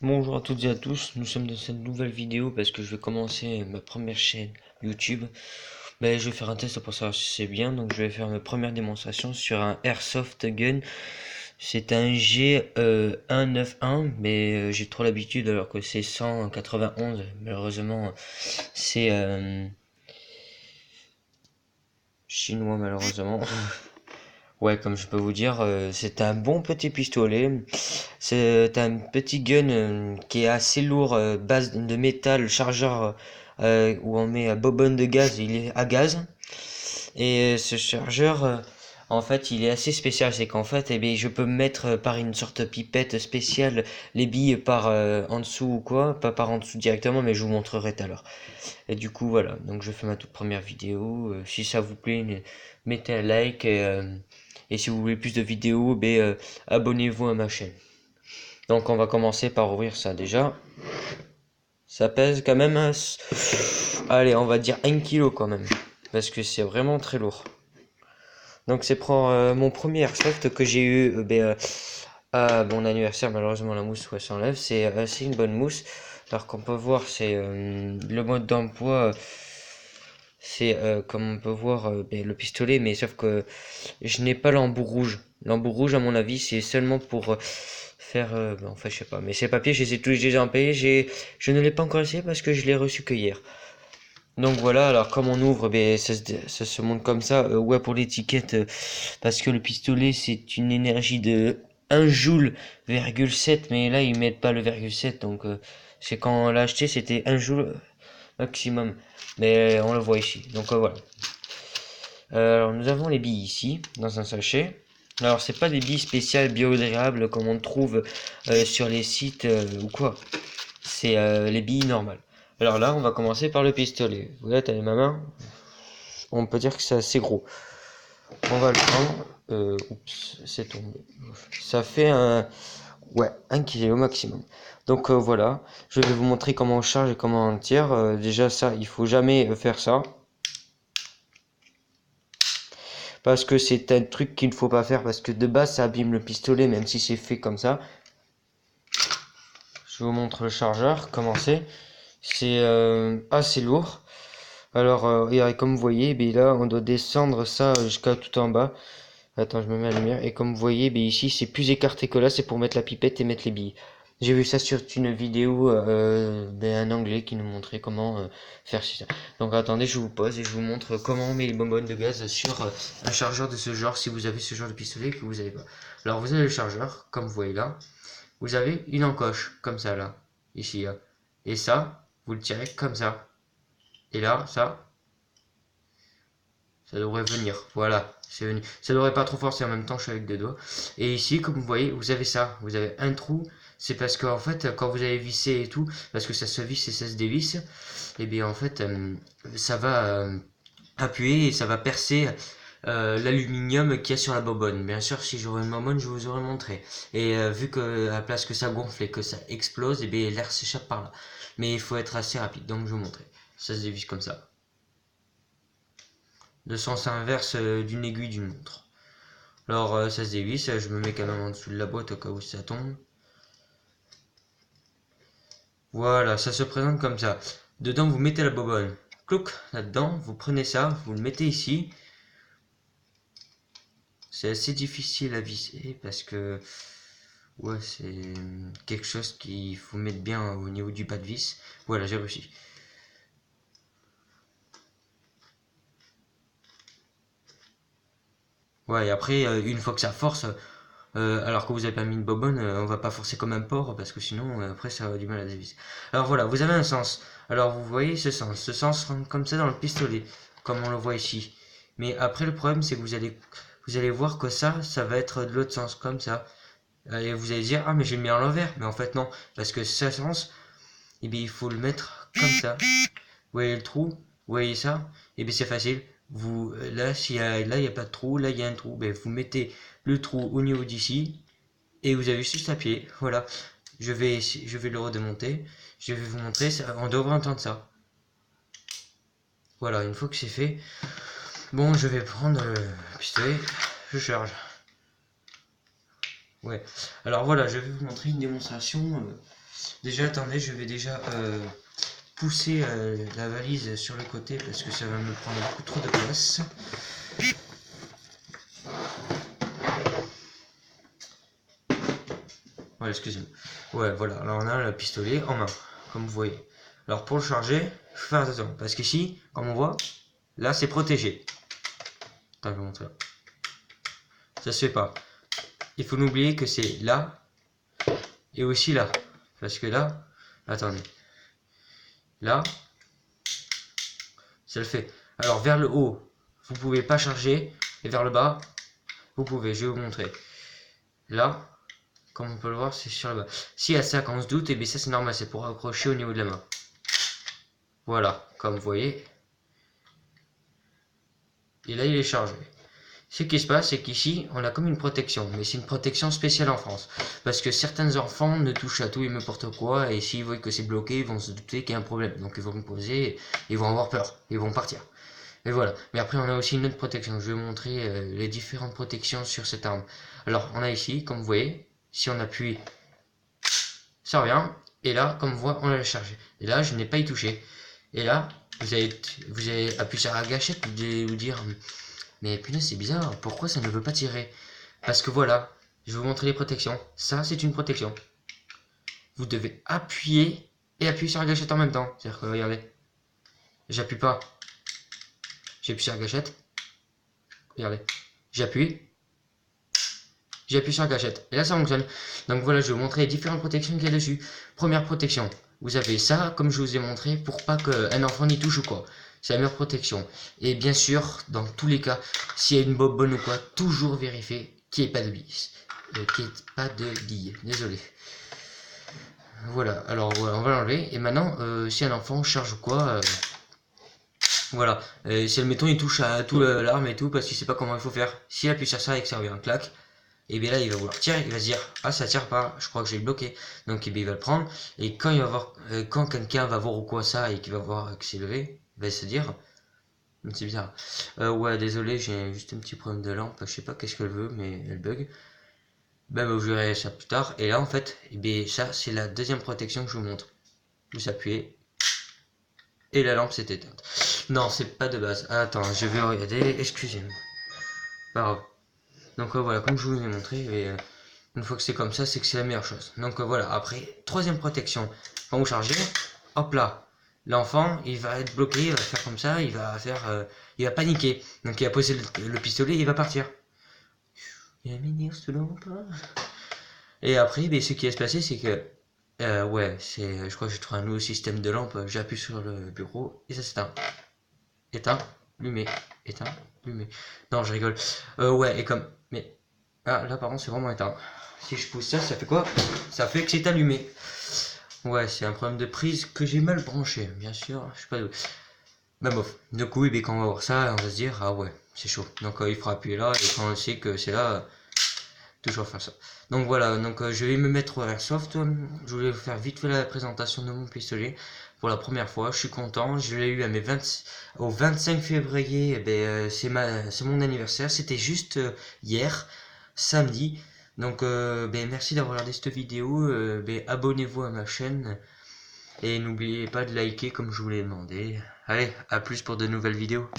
Bonjour à toutes et à tous, nous sommes dans cette nouvelle vidéo parce que je vais commencer ma première chaîne YouTube. Je vais faire un test pour savoir si c'est bien, donc je vais faire ma première démonstration sur un Airsoft Gun. C'est un G191, mais j'ai trop l'habitude alors que c'est 191. Malheureusement, c'est chinois malheureusement. Ouais, comme je peux vous dire, c'est un bon petit pistolet. C'est un petit gun qui est assez lourd, base de métal, chargeur où on met bobonne de gaz, il est à gaz. Et ce chargeur, en fait, il est assez spécial. C'est qu'en fait, eh bien, je peux mettre par une sorte de pipette spéciale les billes par en dessous ou quoi. Pas par en dessous directement, mais je vous montrerai tout à l'heure. Et du coup, voilà. Donc, je fais ma toute première vidéo. Si ça vous plaît, mettez un like. Et si vous voulez plus de vidéos, abonnez-vous à ma chaîne. Donc on va commencer par ouvrir ça déjà. Ça pèse quand même, allez, on va dire 1 kg quand même. Parce que c'est vraiment très lourd. Donc c'est pour mon premier airsoft que j'ai eu à mon anniversaire. Malheureusement la mousse s'enlève. C'est une bonne mousse. Alors qu'on peut voir, c'est le mode d'emploi. C'est comme on peut voir le pistolet, mais sauf que je n'ai pas l'embout rouge. L'embout rouge, à mon avis, c'est seulement pour faire. Enfin, je sais pas. Mais ces papiers, je les ai tous déjà empayés. Je ne l'ai pas encore essayé parce que je l'ai reçu que hier. Donc voilà, alors comme on ouvre, ça se montre comme ça. Ouais, pour l'étiquette, parce que le pistolet, c'est une énergie de 1 joule,7, mais là, ils mettent pas le virgule 7. Donc, c'est quand on l'a acheté, c'était 1 joule maximum. Mais on le voit ici. Donc voilà. Alors nous avons les billes ici, dans un sachet. Alors c'est pas des billes spéciales biodégradables comme on trouve sur les sites ou quoi. C'est les billes normales. Alors là, on va commencer par le pistolet. Vous voyez, t'as ma main. On peut dire que c'est assez gros. On va le prendre. Oups, c'est tombé. Ça fait ouais, 1 kg au maximum. Donc voilà, je vais vous montrer comment on charge et comment on tire. Déjà ça, il faut jamais faire ça. Parce que c'est un truc qu'il ne faut pas faire, parce que de base ça abîme le pistolet, même si c'est fait comme ça. Je vous montre le chargeur, comment c'est assez lourd. Alors et comme vous voyez, là on doit descendre ça jusqu'à tout en bas. Attends, je me mets la lumière. Et comme vous voyez, ici c'est plus écarté que là, c'est pour mettre la pipette et mettre les billes. J'ai vu ça sur une vidéo d'un anglais qui nous montrait comment faire ça. Donc attendez, je vous pose et je vous montre comment on met les bonbonnes de gaz sur un chargeur de ce genre, si vous avez ce genre de pistolet que vous avez pas. Alors vous avez le chargeur, comme vous voyez là. Vous avez une encoche, comme ça là, ici là. Et ça, vous le tirez comme ça. Et là, ça devrait venir. Voilà, c'est venu. Ça devrait pas trop forcer en même temps, je suis avec des doigts. Et ici, comme vous voyez, vous avez ça. Vous avez un trou. C'est parce que en fait, quand vous avez vissé et tout, parce que ça se visse et ça se dévisse, et bien en fait, ça va appuyer et ça va percer l'aluminium qu'il y a sur la bonbonne. Bien sûr, si j'aurais une bonbonne, je vous aurais montré. Et vu que à la place que ça gonfle et que ça explose, et bien l'air s'échappe par là. Mais il faut être assez rapide, donc je vous montrer. Ça se dévisse comme ça. De sens inverse d'une aiguille d'une montre. Alors ça se dévisse, je me mets quand même en dessous de la boîte au cas où ça tombe. Voilà, ça se présente comme ça. Dedans vous mettez la bonbonne. Clouc, là-dedans, vous prenez ça, vous le mettez ici. C'est assez difficile à visser parce que ouais, c'est quelque chose qu'il faut mettre bien au niveau du pas de vis. Voilà, j'ai réussi. Ouais, et après, une fois que ça force, alors que vous avez pas mis de bobonne, on va pas forcer comme un porc parce que sinon, après, ça a du mal à dévisser. Alors voilà, vous avez un sens. Alors vous voyez ce sens. Ce sens rentre comme ça dans le pistolet, comme on le voit ici. Mais après, le problème, c'est que vous allez voir que ça va être de l'autre sens, comme ça. Et vous allez dire, ah, mais j'ai mis à l'envers. Mais en fait, non, parce que ce sens, eh bien, il faut le mettre comme ça. Vous voyez le trou? Vous voyez ça? Et bien c'est facile. Vous, là, là, il n'y a pas de trou, là, il y a un trou. Ben, vous mettez le trou au niveau d'ici et vous avez juste à pied. Voilà. Je vais le redémonter. Je vais vous montrer. Ça, on devrait entendre ça. Voilà, une fois que c'est fait. Bon, je vais prendre le pistolet. Je charge. Ouais. Alors voilà, je vais vous montrer une démonstration. Déjà, attendez, je vais déjà pousser la valise sur le côté parce que ça va me prendre beaucoup trop de place. Ouais, excusez-moi. Ouais, voilà, alors on a le pistolet en main, comme vous voyez. Alors pour le charger, il faut faire attention, parce qu'ici, comme on voit, là c'est protégé. Attends, je vais vous montrer. Ça se fait pas. Il faut n'oublier que c'est là, et aussi là. Parce que là, attendez. Là, ça le fait. Alors vers le haut, vous pouvez pas charger, et vers le bas, vous pouvez, je vais vous montrer. Là, comme on peut le voir, c'est sur le bas. Si à ça, quand on se doute, et bien ça c'est normal, c'est pour accrocher au niveau de la main. Voilà, comme vous voyez. Et là, il est chargé. Ce qui se passe, c'est qu'ici, on a comme une protection, mais c'est une protection spéciale en France. Parce que certains enfants ne touchent à tout et n'importe quoi, et s'ils voient que c'est bloqué, ils vont se douter qu'il y a un problème. Donc ils vont me poser, ils vont avoir peur, ils vont partir. Et voilà. Mais après, on a aussi une autre protection. Je vais vous montrer les différentes protections sur cette arme. Alors, on a ici, comme vous voyez, si on appuie, ça revient. Et là, comme on voit, on l'a chargé. Et là, je n'ai pas y touché. Et là, vous avez appuyé sur la gâchette, vous allez vous dire, mais punaise, c'est bizarre, pourquoi ça ne veut pas tirer? Parce que voilà, je vais vous montrer les protections. Ça, c'est une protection. Vous devez appuyer et appuyer sur la gâchette en même temps. C'est-à-dire que, regardez, j'appuie pas. J'appuie sur la gâchette. Regardez, j'appuie. J'appuie sur la gâchette. Et là, ça fonctionne. Donc voilà, je vais vous montrer les différentes protections qu'il y a dessus. Première protection. Vous avez ça, comme je vous ai montré, pour pas qu'un enfant n'y touche ou quoi. C'est la meilleure protection. Et bien sûr, dans tous les cas, s'il y a une bonne ou quoi, toujours vérifier qu'il n'y ait pas de billes. Qu'il n'y ait pas de billes. Désolé. Voilà, alors voilà, on va l'enlever. Et maintenant, si un enfant charge ou quoi, voilà. Si admettons il touche à tout l'arme et tout, parce qu'il sait pas comment il faut faire. S'il appuie sur ça et que ça revient un claque, et bien là il va vouloir tirer, il va se dire ah ça tire pas, je crois que j'ai bloqué, donc il va le prendre, et quand il va voir, quand quelqu'un va voir ou quoi ça et qu'il va voir que c'est levé, il va se dire c'est bizarre. Ouais, désolé, j'ai juste un petit problème de lampe, je sais pas qu'est-ce qu'elle veut, mais elle bug. Ben vous verrez ça plus tard. Et là en fait, et bien ça c'est la deuxième protection que je vous montre. Vous appuyez et la lampe s'est éteinte. Non, c'est pas de base. Attends, je vais regarder, excusez-moi. Pas grave. Donc voilà, comme je vous ai montré, et, une fois que c'est comme ça, c'est que c'est la meilleure chose. Donc voilà, après, troisième protection. Quand vous chargez, hop là, l'enfant, il va être bloqué, il va faire comme ça, il va paniquer. Donc il va poser le pistolet, il va partir. Et après, ben, ce qui va se passer, c'est que, ouais, je crois que j'ai trouvé un nouveau système de lampe. J'appuie sur le bureau et ça s'éteint. Éteint, allumé, éteint, allumé. Non, je rigole. Ouais, et comme, mais ah, là par contre c'est vraiment éteint. Si je pousse ça, ça fait quoi? Ça fait que c'est allumé. Ouais, c'est un problème de prise que j'ai mal branché, bien sûr. Je sais pas d'où. Bah bof. Du coup, oui, quand on va voir ça, on va se dire ah ouais, c'est chaud. Donc il faudra appuyer là et quand on sait que c'est là, toujours faire ça. Donc voilà, donc je vais me mettre au airsoft. Je voulais vous faire vite fait la présentation de mon pistolet pour la première fois. Je suis content. Je l'ai eu à au 25 février. C'est mon anniversaire. C'était juste hier, samedi. Donc merci d'avoir regardé cette vidéo. Abonnez-vous à ma chaîne et n'oubliez pas de liker comme je vous l'ai demandé. Allez, à plus pour de nouvelles vidéos.